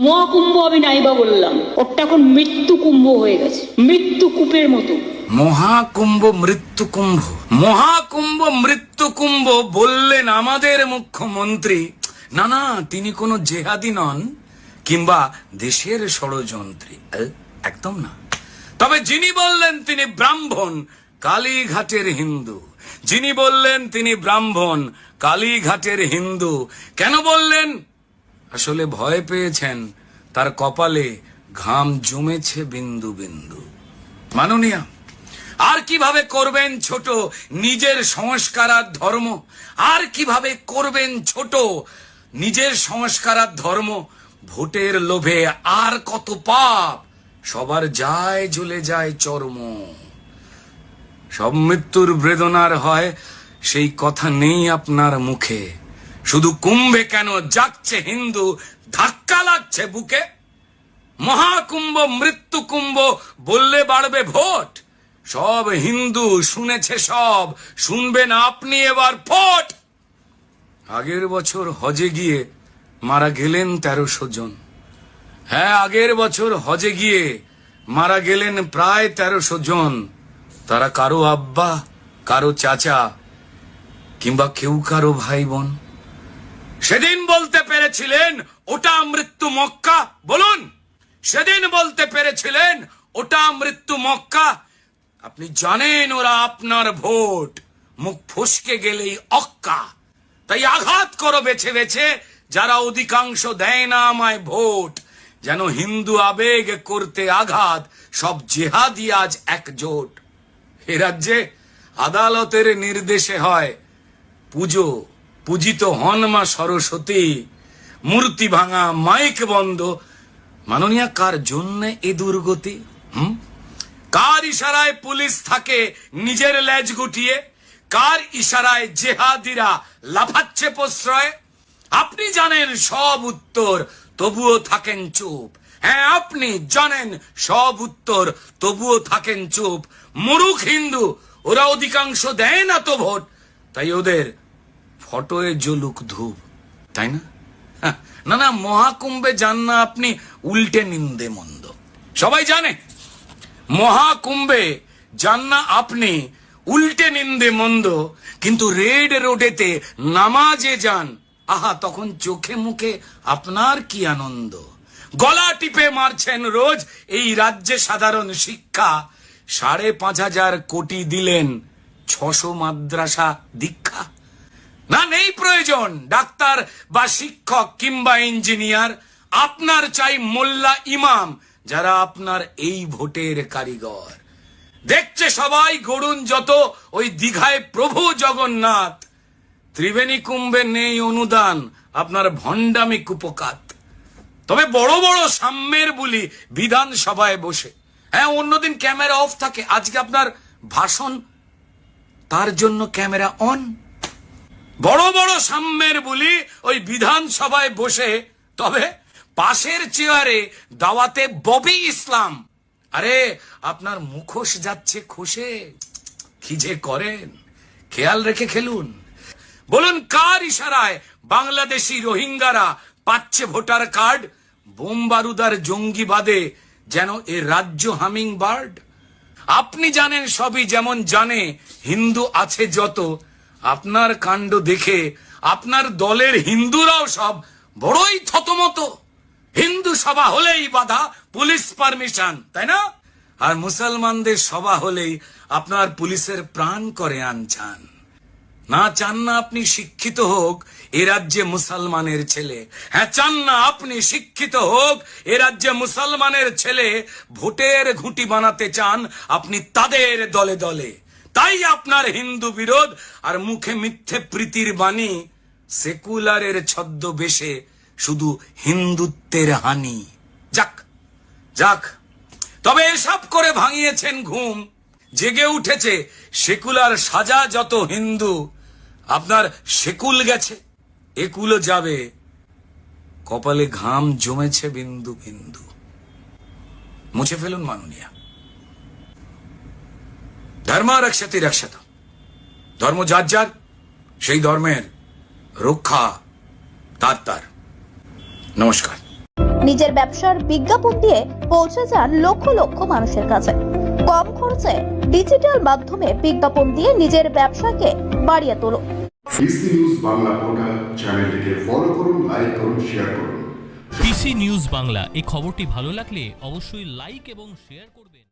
মহাকুম্ভ আমি নাইবা বললাম, ওটা এখন মৃত্যু কুম্ভ হয়ে গেছে, মৃত্যু কূপের মতো। মহাকুম্ভ মৃত্যু কুম্ভ, মহাকুম্ভ মৃত্যু কুম্ভ বললেন আমাদের মুখ্যমন্ত্রী। না না, তিনি কোনো জেহাদি নন কিংবা দেশের ষড়যন্ত্রী, একদম না। তবে যিনি বললেন তিনি ব্রাহ্মণ, কালীঘাটের হিন্দু। যিনি বললেন তিনি ব্রাহ্মণ, কালীঘাটের হিন্দু। কেন বললেন? আসলে ভয় পেয়েছেন, তার কপালে ঘাম জমেছে বিন্দু বিন্দু। মাননীয়া, আর কিভাবে করবেন ছোট নিজের সংস্কার আর ধর্ম? আর কিভাবে করবেন ছোট নিজের সংস্কার আর ধর্ম? ভোটের লোভে আর কত পাপ, সবার যায় জ্বলে যায় চর্ম। সব মৃত্যুর বেদনার হয়, সেই কথা নেই আপনার মুখে। শুধু কুম্ভে কেন যাচ্ছে হিন্দু, ধাক্কা লাগছে বুকে। মহাকুম্ভ মৃত্যু কুম্ভ বললে বাড়বে ভোট। সব হিন্দু শুনেছে, সব শুনবেন আপনি এবার ফোট। আগের বছর হজে গিয়ে মারা গেলেন 1300 জন। হ্যাঁ, আগের বছর হজে গিয়ে মারা গেলেন প্রায় 1300 জন। তারা কারো আব্বা, কারো চাচা কিংবা কেউ কারো ভাই বোন। সেদিন বলতে পেরেছিলেন ওটা মৃত্যু মক্কা? বলুন, সেদিন বলতে পেরেছিলেন ওটা মৃত্যু মক্কা? আপনি জানেন ওরা আপনার ভোট, মুখ ফসকে গেলেই অক্কা। তাই আঘাত করো বেছে বেছে, যারা অধিকাংশ দেয় না আমায় ভোট। যেন হিন্দু আবেগ করতে আঘাত, সব জেহাদি আজ একজোট। এ রাজ্যে আদালতের নির্দেশে হয় পুজো, পূজিত হন মা সরস্বতী। মূর্তি ভাঙা, মাইক বন্ধ। মাননীয়া, কার জন্য এ দুর্গতি? কার ইশারায় পুলিশ থাকে নিজের লেজ গুটিয়ে? কার ইশারায় জেহাদিরা লাফাচ্ছে প্রশ্রয়? আপনি জানেন সব উত্তর, তবুও থাকেন চুপ। হ্যাঁ, আপনি জানেন সব উত্তর, তবুও থাকেন চুপ। মুরুখ হিন্দু, ওরা অধিকাংশ দেয় না তো ভোট, তাই ওদের ফটোয় জ্বলুক ধূপ, তাই না? না না, মহাকুম্ভে যান না আপনি উল্টে নিন্দে মন্দ। সবাই জানে মহাকুম্ভে যান না আপনি উল্টে নিন্দে মন্দ, কিন্তু রেড রোডেতে নামাজে যান, আহা তখন চোখে মুখে আপনার কি আনন্দ। গলা টিপে মারছেন রোজ এই রাজ্যে সাধারণ শিক্ষা। 5,500 কোটি দিলেন, 600 মাদ্রাসা দীক্ষা। না, নেই প্রয়োজন ডাক্তার বা শিক্ষক কিংবা ইঞ্জিনিয়ার। আপনার চাই মোল্লা ইমাম, যারা আপনার এই ভোটের কারিগর। দেখছে সবাই, গড়ুন যত ওই দীঘায় প্রভু জগন্নাথ। ত্রিবেণী কুম্ভে নেই অনুদান, আপনার ভণ্ডামি কুপকাত। তবে বড় বড় সাম্যের বুলি বিধানসভায় বসে। হ্যাঁ, অন্যদিন ক্যামেরা অফ থাকে, আজকে আপনার ভাষণ, তার জন্য ক্যামেরা অন। বড় বড় সাম্যের বুলি ওই বিধানসভায় বসে, তবে পাশের চেয়ারে দাওয়াতে ববি ইসলাম। আরে আপনার মুখোশ যাচ্ছে খসে, কি যে করেন, খেয়াল রেখে খেলুন। বলুন, কার ইশারায় বাংলাদেশি রোহিঙ্গারা পাচ্ছে ভোটার কার্ড? বোম বারুদার জঙ্গিবাদে যেন এ রাজ্য হামিং বার্ড। আপনি জানেন সবই, যেমন জানে হিন্দু আছে যত। আপনার কাণ্ড দেখে আপনার দলের হিন্দুরাও সব বড়ই থতমত। হিন্দু সভা হলেই বাধা, পুলিশ পারমিশন, তাই না? আর মুসলমানদের সভা হলেই আপনার পুলিশের প্রাণ করে আনছান। না চান না আপনি শিক্ষিত হোক এ রাজ্যে মুসলমানের ছেলে। হ্যাঁ, চান না আপনি শিক্ষিত হোক এ রাজ্যে মুসলমানের ছেলে। ভোটের ঘুঁটি বানাতে চান আপনি তাদের দলে দলে। তাই আপনার হিন্দু বিরোধ আর মুখে মিথ্যে প্রীতির বাণী। সেকুলারের ছদ্মবেশে শুধু হিন্দুত্বের হানি। যাক যাক, তবে এসব করে ভাঙিয়েছেন ঘুম। জেগে উঠেছে সেকুলার সাজা যত হিন্দু। আপনার সেকুল গেছে, একুলও যাবে। কপালে ঘাম জমেছে বিন্দু বিন্দু। মুছে ফেলুন মাননীয়া। ধর্ম রক্ষতি রক্ষত। ধর্ম যার যার, সেই ধর্মের রক্ষা তার তার। নমস্কার। নিজের ব্যবসার বিজ্ঞাপন দিয়ে পৌঁছে যান লক্ষ লক্ষ মানুষের কাছে। কম খরচে ডিজিটাল মাধ্যমে বিজ্ঞাপন দিয়ে নিজের ব্যবসাকে বাড়িয়ে তোলো। পিসি নিউজ বাংলা পোর্টাল চ্যানেলটিকে ফলো করুন, লাইক করুন, শেয়ার করুন। পিসি নিউজ বাংলা, এই খবরটি ভালো লাগলে অবশ্যই লাইক এবং শেয়ার করবেন।